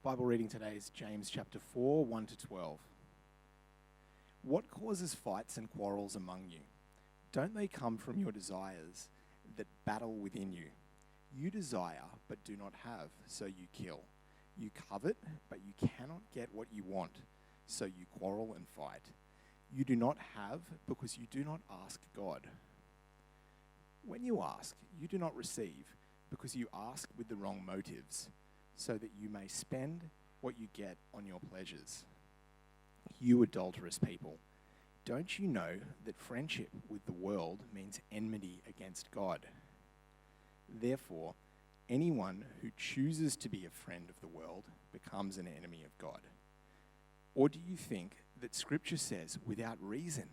Bible reading today is James chapter 4, 1 to 12. What causes fights and quarrels among you? Don't they come from your desires that battle within you? You desire, but do not have, so you kill. You covet, but you cannot get what you want, so you quarrel and fight. You do not have, because you do not ask God. When you ask, you do not receive, because you ask with the wrong motives, so that you may spend what you get on your pleasures. You adulterous people, don't you know that friendship with the world means enmity against God? Therefore, anyone who chooses to be a friend of the world becomes an enemy of God. Or do you think that Scripture says, without reason,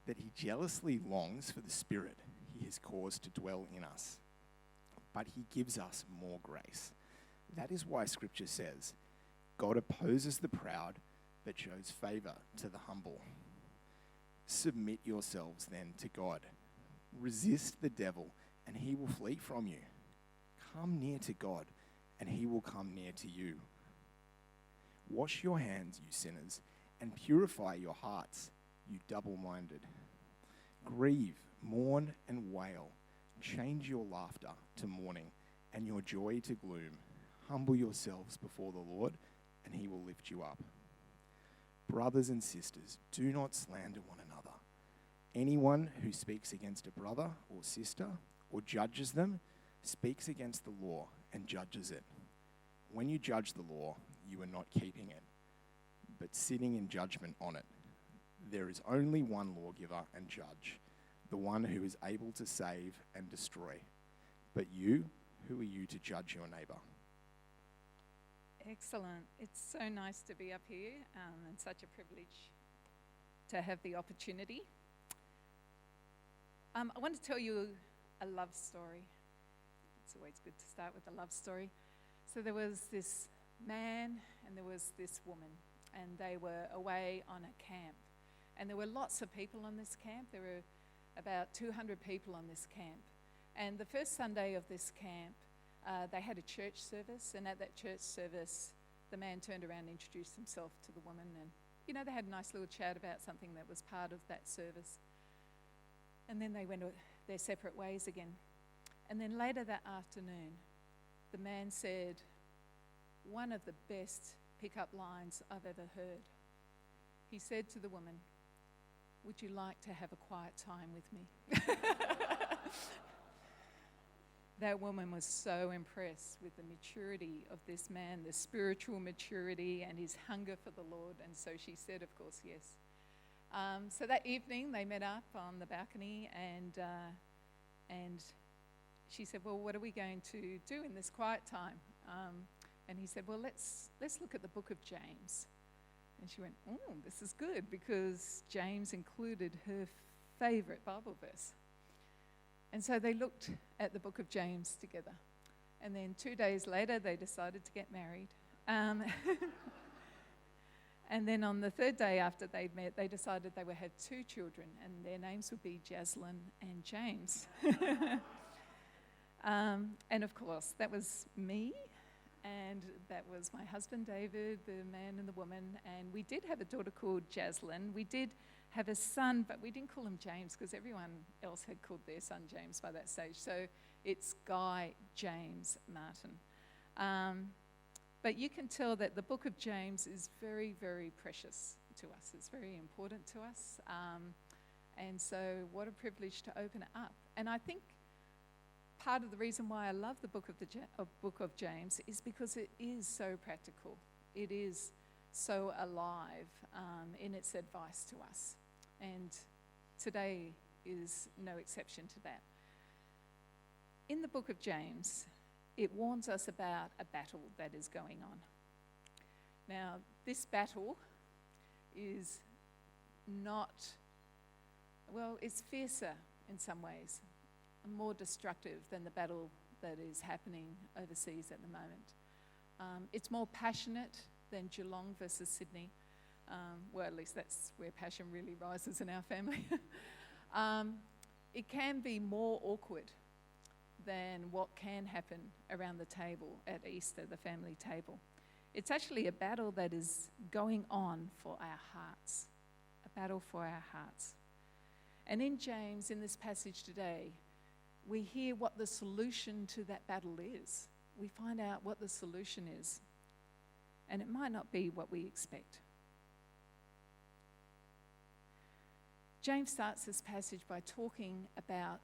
that he jealously longs for the Spirit he has caused to dwell in us? But he gives us more grace. That is why Scripture says, God opposes the proud, but shows favor to the humble. Submit yourselves then to God. Resist the devil, and he will flee from you. Come near to God, and he will come near to you. Wash your hands, you sinners, and purify your hearts, you double-minded. Grieve, mourn, and wail. Change your laughter to mourning, and your joy to gloom. Humble yourselves before the Lord, and he will lift you up. Brothers and sisters, do not slander one another. Anyone who speaks against a brother or sister or judges them speaks against the law and judges it. When you judge the law, you are not keeping it, but sitting in judgment on it. There is only one lawgiver and judge, the one who is able to save and destroy. But you, who are you to judge your neighbor? Excellent. It's so nice to be up here and such a privilege to have the opportunity. I want to tell you a love story. It's always good to start with a love story. So there was this man and there was this woman, and they were away on a camp. And there were lots of people on this camp. There were about 200 people on this camp. And the first Sunday of this camp, they had a church service, and at that church service, the man turned around and introduced himself to the woman, and, they had a nice little chat about something that was part of that service. And then they went their separate ways again. And then later that afternoon, the man said, one of the best pickup lines I've ever heard. He said to the woman, "Would you like to have a quiet time with me?" That woman was so impressed with the maturity of this man, the spiritual maturity and his hunger for the Lord, and so she said, of course, yes. So that evening they met up on the balcony, and she said, well, what are we going to do in this quiet time? And he said, well, let's look at the book of James. And she went, oh, this is good, because James included her favorite Bible verse. And so they looked at the book of James together. And then 2 days later, they decided to get married. And then on the third day after they'd met, they decided they would have 2 children, and their names would be Jaslyn and James. And of course, that was me, and that was my husband, David, the man and the woman. And we did have a daughter called Jaslyn. We did have a son, but we didn't call him James because everyone else had called their son James by that stage. So it's Guy James Martin. But you can tell that the book of James is very, very precious to us. It's very important to us. And so what a privilege to open it up. And I think part of the reason why I love the book of James is because it is so practical. It is so alive in its advice to us. And today is no exception to that. In the book of James, it warns us about a battle that is going on. Now, this battle is it's fiercer in some ways, and more destructive than the battle that is happening overseas at the moment. It's more passionate than Geelong versus Sydney. Well, at least that's where passion really rises in our family. It can be more awkward than what can happen around the table at Easter, the family table. It's actually a battle that is going on for our hearts, a battle for our hearts. And in James, in this passage today, we hear what the solution to that battle is. We find out what the solution is. And it might not be what we expect. James starts this passage by talking about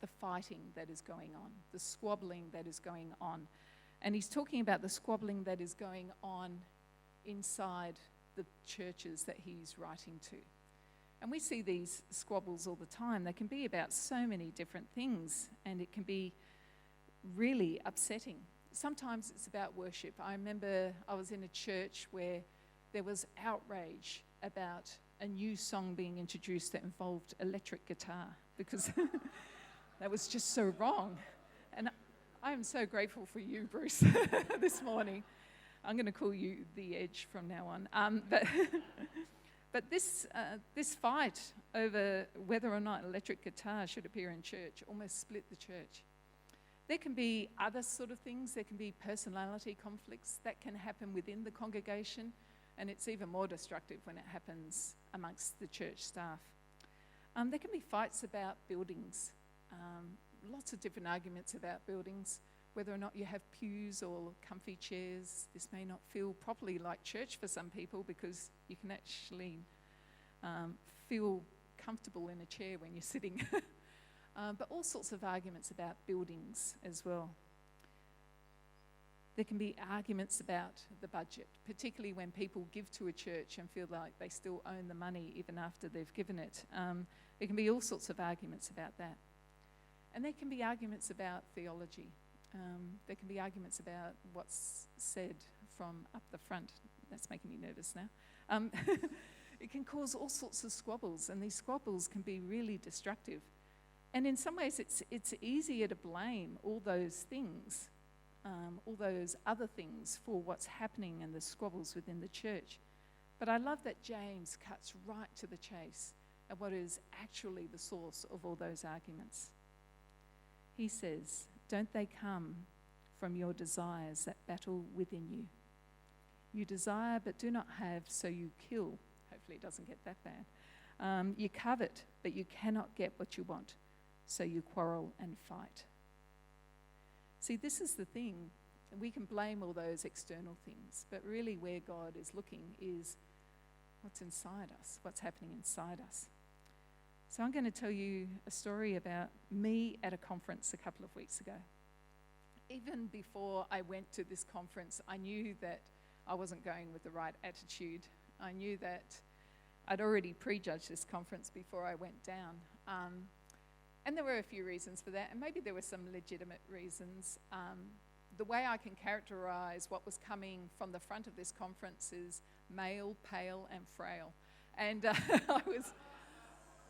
the fighting that is going on, the squabbling that is going on. And he's talking about the squabbling that is going on inside the churches that he's writing to. And we see these squabbles all the time. They can be about so many different things, and it can be really upsetting. Sometimes it's about worship. I remember I was in a church where there was outrage about a new song being introduced that involved electric guitar, because that was just so wrong. And I am so grateful for you, Bruce, this morning. I'm going to call you The Edge from now on. But this fight over whether or not electric guitar should appear in church almost split the church. There can be other sort of things. There can be personality conflicts that can happen within the congregation, and it's even more destructive when it happens amongst the church staff. There can be fights about buildings, lots of different arguments about buildings, whether or not you have pews or comfy chairs. This may not feel properly like church for some people, because you can actually feel comfortable in a chair when you're sitting. But all sorts of arguments about buildings as well. There can be arguments about the budget, particularly when people give to a church and feel like they still own the money even after they've given it. There can be all sorts of arguments about that. And there can be arguments about theology. There can be arguments about what's said from up the front. That's making me nervous now. It can cause all sorts of squabbles, and these squabbles can be really destructive. And in some ways, it's easier to blame all those things, all those other things, for what's happening and the squabbles within the church. But I love that James cuts right to the chase at what is actually the source of all those arguments. He says, "Don't they come from your desires that battle within you? You desire but do not have, so you kill." Hopefully it doesn't get that bad. You covet, but you cannot get what you want, so you quarrel and fight. See, this is the thing. We can blame all those external things, but really where God is looking is what's inside us, what's happening inside us. So I'm going to tell you a story about me at a conference a couple of weeks ago. Even before I went to this conference, I knew that I wasn't going with the right attitude. I knew that I'd already prejudged this conference before I went down. And there were a few reasons for that, and maybe there were some legitimate reasons. The way I can characterize what was coming from the front of this conference is male, pale, and frail. And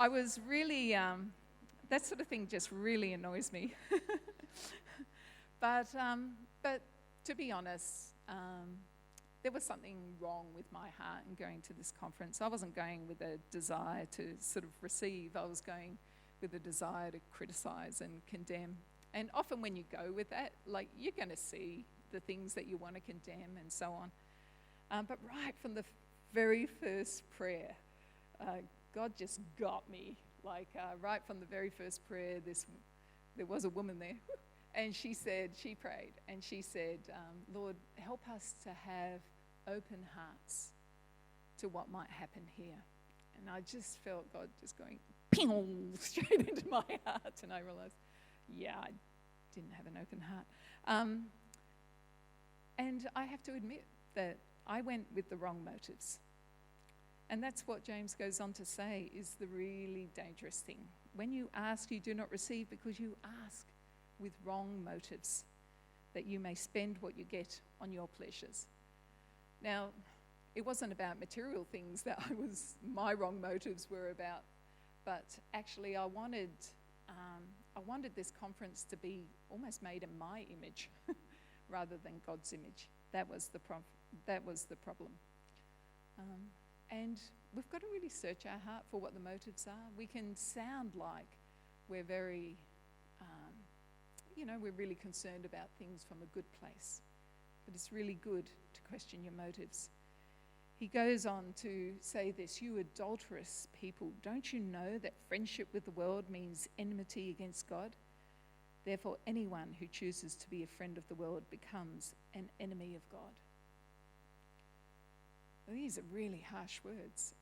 I was really, that sort of thing just really annoys me. But to be honest, there was something wrong with my heart in going to this conference. I wasn't going with a desire to sort of receive. I was going with a desire to criticize and condemn. And often when you go with that, like, you're going to see the things that you want to condemn and so on. But right from the very first prayer, God just got me. Like, right from the very first prayer, there was a woman there. And she prayed, and she said, "Lord, help us to have open hearts to what might happen here." And I just felt God just going, ping, straight into my heart. And I realized, yeah, I didn't have an open heart. And I have to admit that I went with the wrong motives. And that's what James goes on to say is the really dangerous thing. When you ask, you do not receive, because you ask with wrong motives, that you may spend what you get on your pleasures. Now, it wasn't about material things that my wrong motives were about, but actually I wanted this conference to be almost made in my image rather than God's image. That was the problem. And we've got to really search our heart for what the motives are. We can sound like we're very, we're really concerned about things from a good place. but it's really good to question your motives. He goes on to say this, "You adulterous people, don't you know that friendship with the world means enmity against God? Therefore, anyone who chooses to be a friend of the world becomes an enemy of God." Well, these are really harsh words.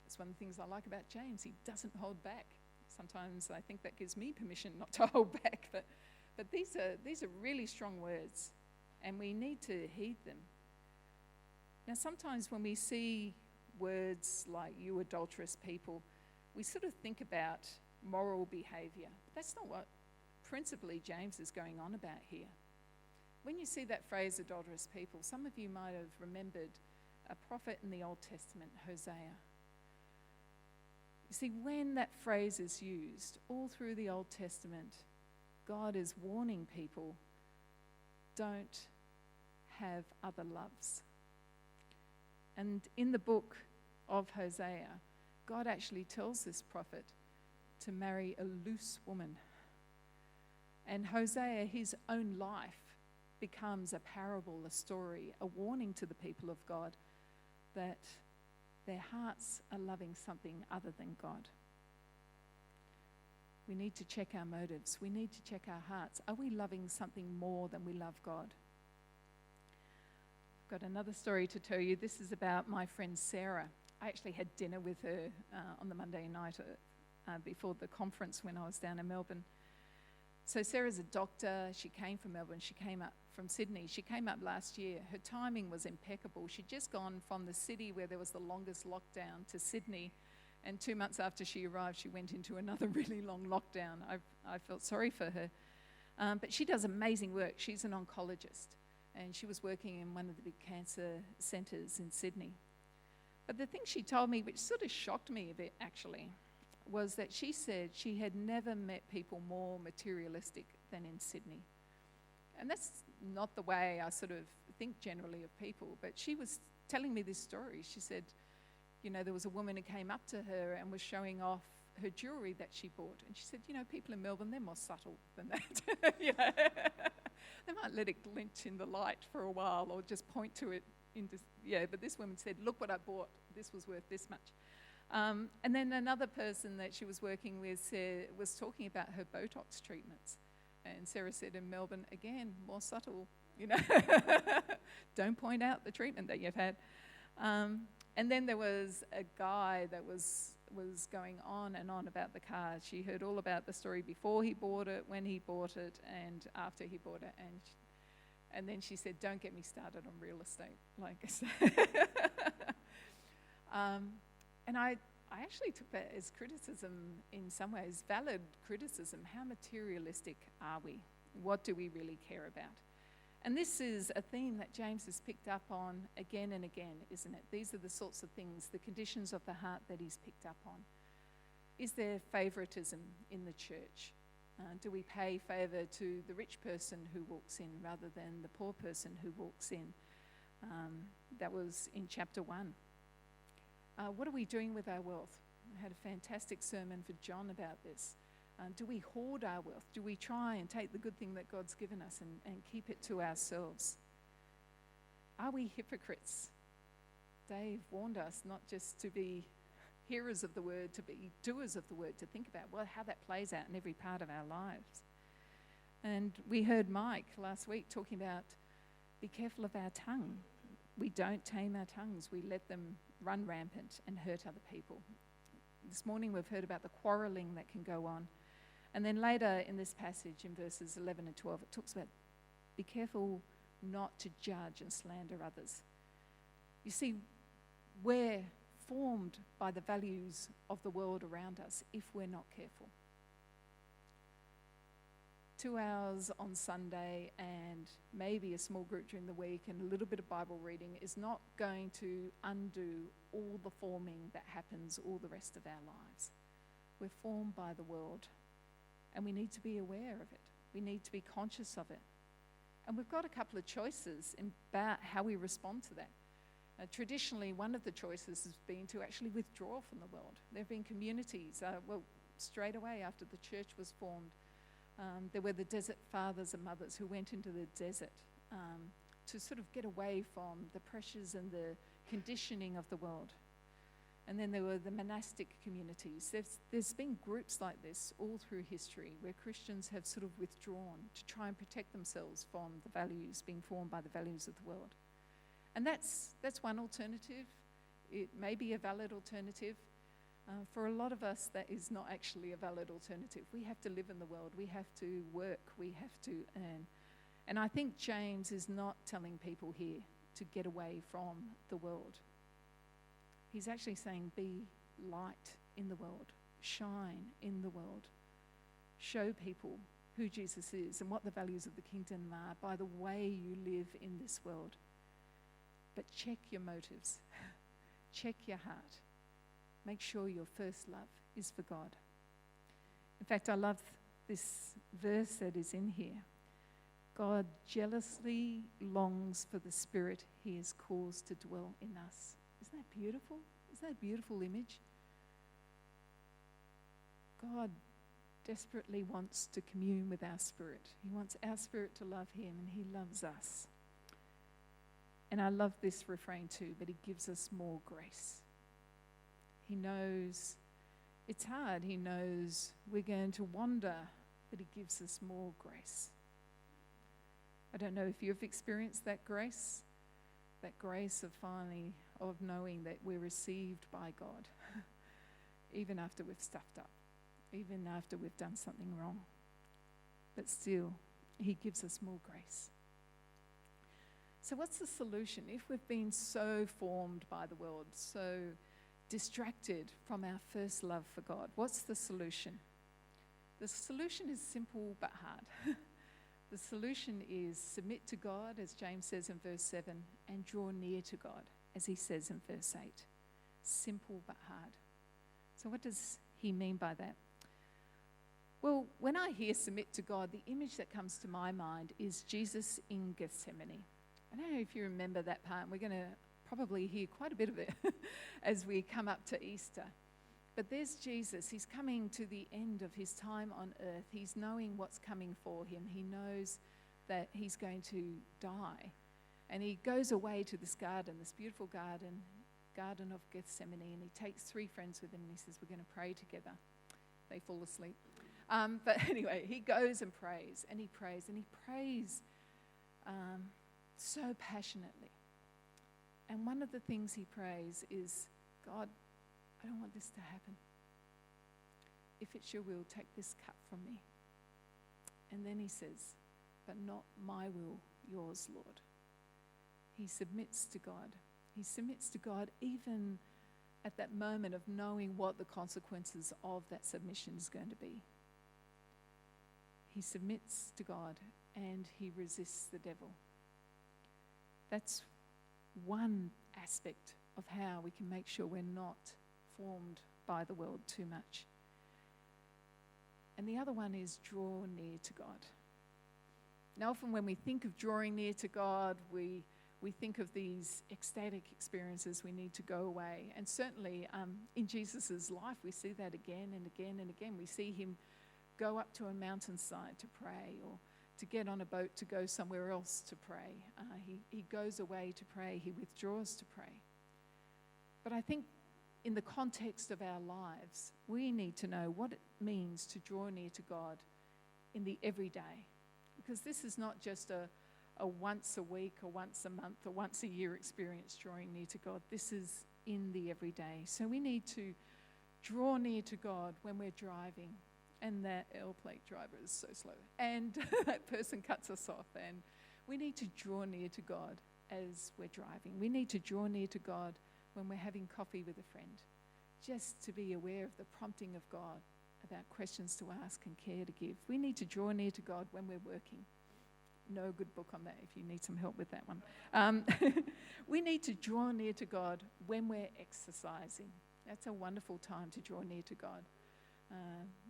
It's one of the things I like about James. He doesn't hold back. Sometimes I think that gives me permission not to hold back, but these are really strong words, and we need to heed them. Now, sometimes when we see words like "you adulterous people," we sort of think about moral behaviour. But that's not what principally James is going on about here. When you see that phrase, adulterous people, some of you might have remembered a prophet in the Old Testament, Hosea. You see, when that phrase is used all through the Old Testament, God is warning people, don't have other loves. And in the book of Hosea, God actually tells this prophet to marry a loose woman. And Hosea, his own life, becomes a parable, a story, a warning to the people of God that their hearts are loving something other than God. We need to check our motives. We need to check our hearts. Are we loving something more than we love God? I've got another story to tell you. This is about my friend Sarah. I actually had dinner with her on the Monday night before the conference when I was down in Melbourne. So Sarah's a doctor. She came from Melbourne. She came up from Sydney. She came up last year. Her timing was impeccable. She'd just gone from the city where there was the longest lockdown to Sydney. And 2 months after she arrived, she went into another really long lockdown. I felt sorry for her. But she does amazing work. She's an oncologist. And she was working in one of the big cancer centres in Sydney. But the thing she told me, which sort of shocked me a bit actually, was that she said she had never met people more materialistic than in Sydney. And that's not the way I sort of think generally of people, but she was telling me this story. She said, you know, there was a woman who came up to her and was showing off her jewellery that she bought. And she said, you know, people in Melbourne, they're more subtle than that. You know? They might let it glint in the light for a while or just point to it. But this woman said, look what I bought. This was worth this much. And then another person that she was working with was talking about her Botox treatments. And Sarah said, in Melbourne, again, more subtle, you know. Don't point out the treatment that you've had. And then there was a guy that was going on and on about the car. She heard all about the story before he bought it, when he bought it, and after he bought it. And then she said, don't get me started on real estate. Like I said. And I actually took that as criticism in some ways, valid criticism. How materialistic are we? What do we really care about? And this is a theme that James has picked up on again and again, isn't it? These are the sorts of things, the conditions of the heart that he's picked up on. Is there favoritism in the church? Do we pay favour to the rich person who walks in rather than the poor person who walks in? That was in chapter 1. What are we doing with our wealth? I had a fantastic sermon for John about this. Do we hoard our wealth? Do we try and take the good thing that God's given us and keep it to ourselves? Are we hypocrites? Dave warned us not just to be hearers of the word, to be doers of the word, to think about how that plays out in every part of our lives. And we heard Mike last week talking about be careful of our tongue. We don't tame our tongues. We let them run rampant and hurt other people. This morning we've heard about the quarrelling that can go on. And then later in this passage, in verses 11 and 12, it talks about be careful not to judge and slander others. You see, we're formed by the values of the world around us if we're not careful. 2 hours on Sunday and maybe a small group during the week and a little bit of Bible reading is not going to undo all the forming that happens all the rest of our lives. We're formed by the world and we need to be aware of it. We need to be conscious of it. And we've got a couple of choices about how we respond to that. Traditionally, one of the choices has been to actually withdraw from the world. There have been communities, straight away after the church was formed, there were the desert fathers and mothers who went into the desert to sort of get away from the pressures and the conditioning of the world. And then there were the monastic communities. There's been groups like this all through history where Christians have sort of withdrawn to try and protect themselves from the values being formed by the values of the world. And that's one alternative. It may be a valid alternative. For a lot of us, that is not actually a valid alternative. We have to live in the world. We have to work. We have to earn. And I think James is not telling people here to get away from the world. He's actually saying, be light in the world. Shine in the world. Show people who Jesus is and what the values of the kingdom are by the way you live in this world. But check your motives. Check your heart. Make sure your first love is for God. In fact, I love this verse that is in here. God jealously longs for the Spirit he has caused to dwell in us. Isn't that beautiful? Isn't that a beautiful image? God desperately wants to commune with our spirit. He wants our spirit to love him, and he loves us. And I love this refrain too, but he gives us more grace. He knows it's hard. He knows we're going to wander, but he gives us more grace. I don't know if you've experienced that grace of knowing that we're received by God, even after we've stuffed up, even after we've done something wrong. But still, he gives us more grace. So what's the solution? If we've been so formed by the world, so distracted from our first love for God, what's the solution? The solution is simple but hard. The solution is submit to God, as James says in verse 7, and draw near to God, as he says in verse 8. Simple but hard. So what does he mean by that? Well, when I hear submit to God, the image that comes to my mind is Jesus in Gethsemane. I don't know if you remember that part. We're going to probably hear quite a bit of it as we come up to Easter. But there's Jesus. He's coming to the end of his time on earth. He's knowing what's coming for him. He knows that he's going to die. And he goes away to this garden, this beautiful garden of Gethsemane, and he takes 3 friends with him, and he says, we're going to pray together. They fall asleep. But anyway, he goes and prays, and he prays, and he prays so passionately. And one of the things he prays is, God, I don't want this to happen. If it's your will, take this cup from me. And then he says, but not my will, yours, Lord. He submits to God. He submits to God even at that moment of knowing what the consequences of that submission is going to be. He submits to God and he resists the devil. That's one aspect of how we can make sure we're not formed by the world too much. And the other one is draw near to God. Now, often when we think of drawing near to God, we think of these ecstatic experiences. We need to go away. And certainly in Jesus' life, we see that again and again and again. We see him go up to a mountainside to pray, or to get on a boat to go somewhere else to pray. He goes away to pray. He withdraws to pray. But I think in the context of our lives, we need to know what it means to draw near to God in the everyday. Because this is not just a once a week or once a month or once a year experience drawing near to God. This is in the everyday. So we need to draw near to God when we're driving and that L-plate driver is so slow and that person cuts us off, and we need to draw near to God as we're driving. We need to draw near to God when we're having coffee with a friend, just to be aware of the prompting of God about questions to ask and care to give. We need to draw near to God when we're working. No good book on that if you need some help with that one. We need to draw near to God when we're exercising. That's a wonderful time to draw near to God,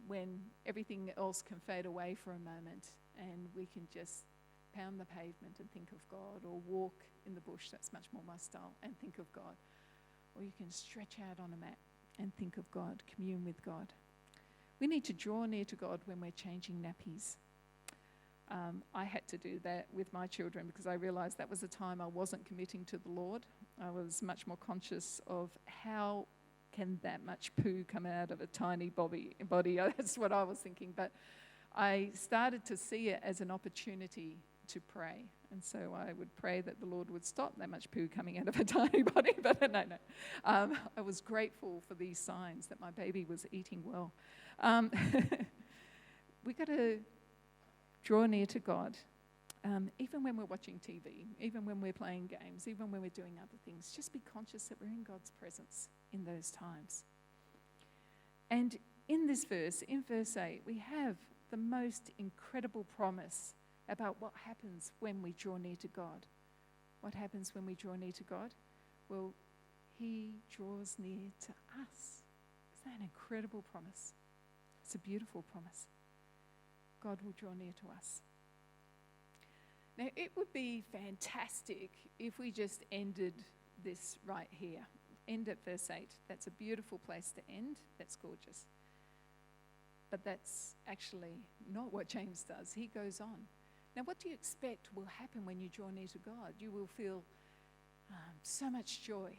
when everything else can fade away for a moment and we can just pound the pavement and think of God, or walk in the bush, that's much more my style, and think of God. Or you can stretch out on a mat and think of God, commune with God. We need to draw near to God when we're changing nappies. I had to do that with my children because I realized that was a time I wasn't committing to the Lord. I was much more conscious of how can that much poo come out of a tiny body. That's what I was thinking. But I started to see it as an opportunity to pray. And so I would pray that the Lord would stop that much poo coming out of a tiny body. But no. I was grateful for these signs that my baby was eating well. We got to draw near to God, even when we're watching TV, even when we're playing games, even when we're doing other things. Just be conscious that we're in God's presence in those times. And in this verse, in verse 8, we have the most incredible promise about what happens when we draw near to God. What happens when we draw near to God? Well, He draws near to us. Isn't that an incredible promise? It's a beautiful promise. God will draw near to us. Now, it would be fantastic if we just ended this right here. End at verse 8. That's a beautiful place to end. That's gorgeous. But that's actually not what James does. He goes on. Now, what do you expect will happen when you draw near to God? You will feel so much joy.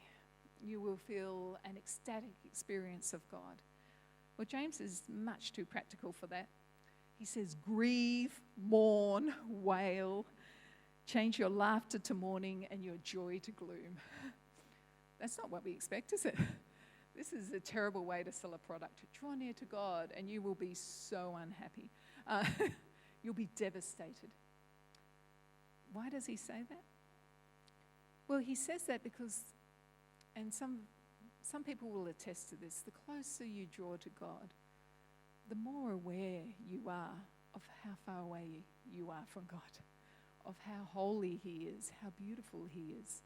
You will feel an ecstatic experience of God. Well, James is much too practical for that. He says, grieve, mourn, wail, change your laughter to mourning and your joy to gloom. That's not what we expect, is it? This is a terrible way to sell a product. Draw near to God and you will be so unhappy. You'll be devastated. Why does he say that? Well, he says that because, and some people will attest to this, the closer you draw to God, the more aware you are of how far away you are from God, of how holy He is, how beautiful He is.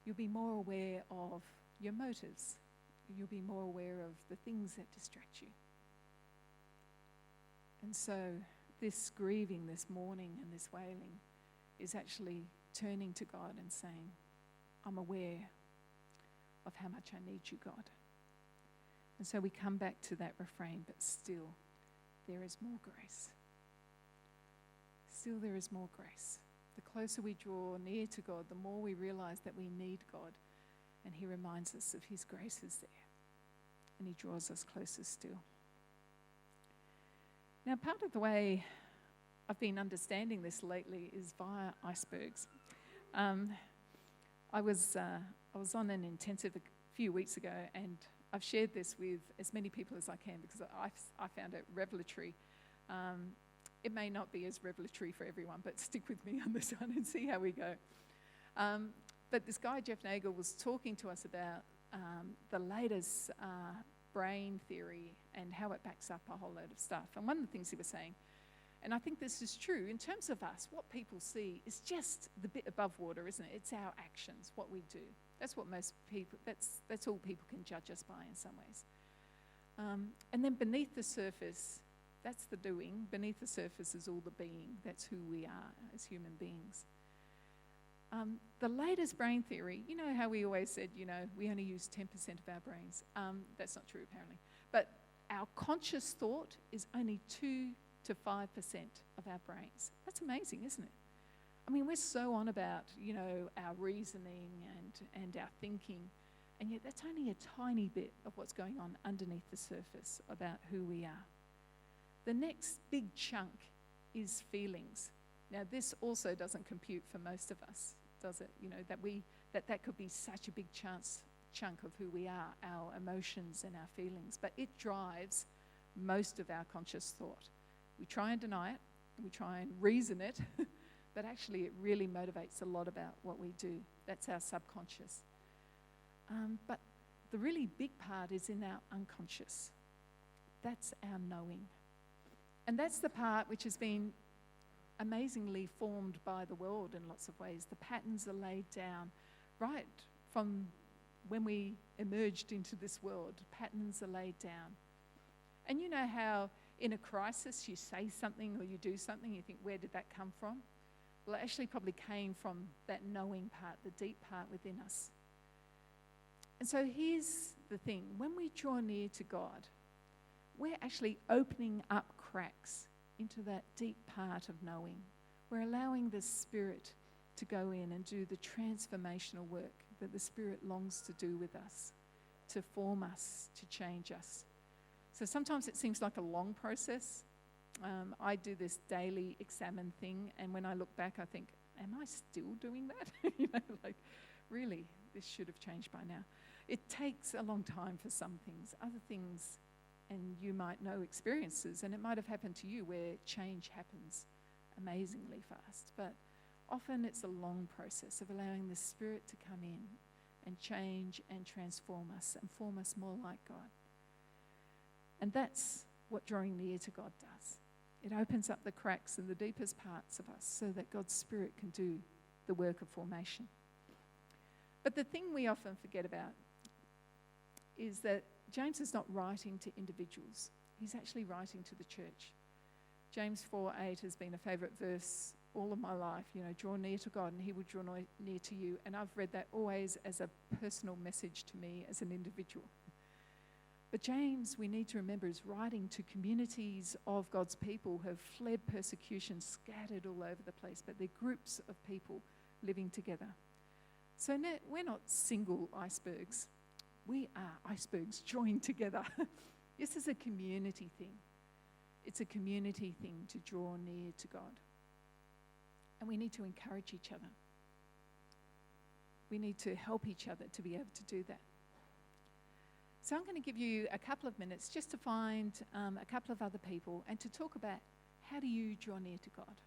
You'll be more aware of your motives. You'll be more aware of the things that distract you. And so this grieving, this mourning and this wailing is actually turning to God and saying, I'm aware of how much I need you, God. And so we come back to that refrain, but still there is more grace. Still there is more grace. The closer we draw near to God, the more we realize that we need God. And He reminds us of His grace is there. And He draws us closer still. Now, part of the way I've been understanding this lately is via icebergs. I was on an intensive a few weeks ago, and I've shared this with as many people as I can because I found it revelatory. It may not be as revelatory for everyone, but stick with me on this one and see how we go. But this guy, Jeff Nagel, was talking to us about the latest brain theory and how it backs up a whole load of stuff. And one of the things he was saying, and I think this is true, in terms of us, what people see is just the bit above water, isn't it? It's our actions, what we do. That's what most people, that's all people can judge us by in some ways. And then beneath the surface, that's the doing. Beneath the surface is all the being. That's who we are as human beings. The latest brain theory, you know how we always said, we only use 10% of our brains. That's not true, apparently. But our conscious thought is only 2 to 5% of our brains. That's amazing, isn't it? I mean, we're so on about, our reasoning and our thinking, and yet that's only a tiny bit of what's going on underneath the surface about who we are. The next big chunk is feelings. Now, this also doesn't compute for most of us, does it? That could be such a big chunk of who we are, our emotions and our feelings, but it drives most of our conscious thought. We try and deny it, we try and reason it, but actually it really motivates a lot about what we do. That's our subconscious. But the really big part is in our unconscious. That's our knowing. And that's the part which has been amazingly formed by the world in lots of ways. The patterns are laid down right from when we emerged into this world. Patterns are laid down. And you know how in a crisis you say something or you do something, you think, where did that come from? Well, it actually probably came from that knowing part, the deep part within us. And so here's the thing. When we draw near to God, we're actually opening up cracks into that deep part of knowing. We're allowing the Spirit to go in and do the transformational work that the Spirit longs to do with us, to form us, to change us. So sometimes it seems like a long process. I do this daily examine thing, and when I look back, I think, am I still doing that? Really, this should have changed by now. It takes a long time for some things. Other things, and you might know experiences, and it might have happened to you where change happens amazingly fast. But often it's a long process of allowing the Spirit to come in and change and transform us and form us more like God. And that's what drawing near to God does. It opens up the cracks in the deepest parts of us so that God's Spirit can do the work of formation. But the thing we often forget about is that James is not writing to individuals. He's actually writing to the church. James 4:8 has been a favourite verse all of my life. Draw near to God and he will draw near to you. And I've read that always as a personal message to me as an individual. But James, we need to remember, is writing to communities of God's people who have fled persecution, scattered all over the place, but they're groups of people living together. So we're not single icebergs. We are icebergs joined together. This is a community thing. It's a community thing to draw near to God. And we need to encourage each other. We need to help each other to be able to do that. So I'm going to give you a couple of minutes just to find a couple of other people and to talk about how do you draw near to God?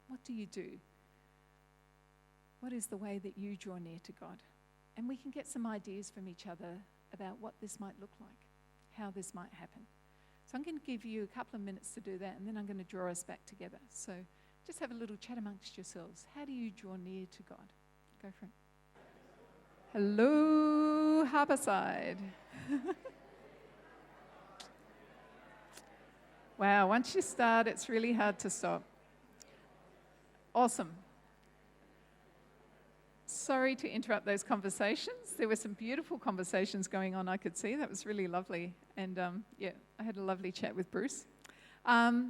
What do you do? What is the way that you draw near to God? And we can get some ideas from each other about what this might look like, how this might happen. So I'm going to give you a couple of minutes to do that, and then I'm going to draw us back together. So just have a little chat amongst yourselves. How do you draw near to God? Go for it. Hello, Harborside. Wow, once you start, it's really hard to stop. Awesome. Sorry to interrupt those conversations. There were some beautiful conversations going on, I could see. That was really lovely. And I had a lovely chat with Bruce. I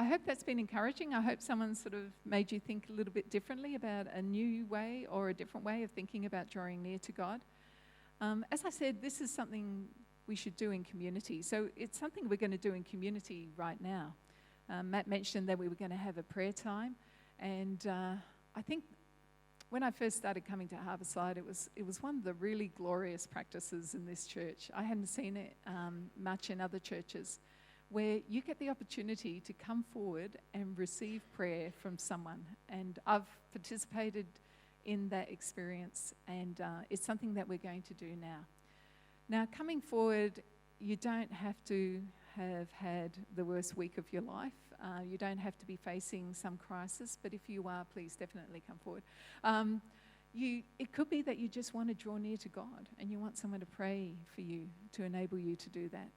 hope that's been encouraging. I hope someone sort of made you think a little bit differently about a new way or a different way of thinking about drawing near to God. As I said, this is something we should do in community. So it's something we're going to do in community right now. Matt mentioned that we were going to have a prayer time. And I think when I first started coming to Harborside, it was one of the really glorious practices in this church. I hadn't seen it much in other churches, where you get the opportunity to come forward and receive prayer from someone. And I've participated in that experience, and it's something that we're going to do now. Now, coming forward, you don't have to have had the worst week of your life. You don't have to be facing some crisis, but if you are, please definitely come forward. It could be that you just want to draw near to God, and you want someone to pray for you to enable you to do that.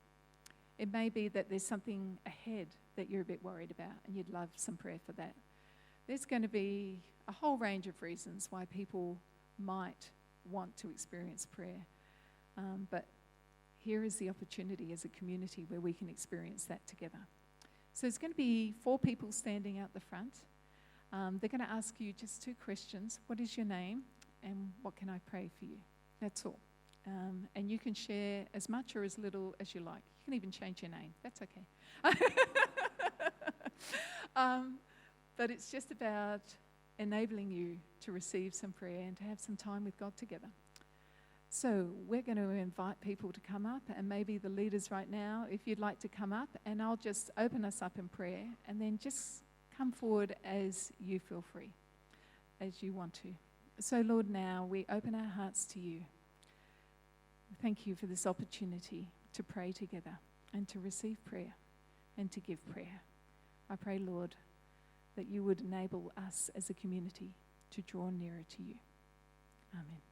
It may be that there's something ahead that you're a bit worried about, and you'd love some prayer for that. There's going to be a whole range of reasons why people might want to experience prayer. But here is the opportunity as a community where we can experience that together. So there's going to be 4 people standing out the front. They're going to ask you just 2 questions. What is your name, and what can I pray for you? That's all. And you can share as much or as little as you like. You can even change your name. That's okay. But it's just about enabling you to receive some prayer and to have some time with God together. So we're going to invite people to come up, and maybe the leaders right now, if you'd like to come up, and I'll just open us up in prayer, and then just come forward as you feel free, as you want to. So Lord, now we open our hearts to you. Thank you for this opportunity to pray together and to receive prayer and to give prayer. I pray, Lord, that you would enable us as a community to draw nearer to you. Amen.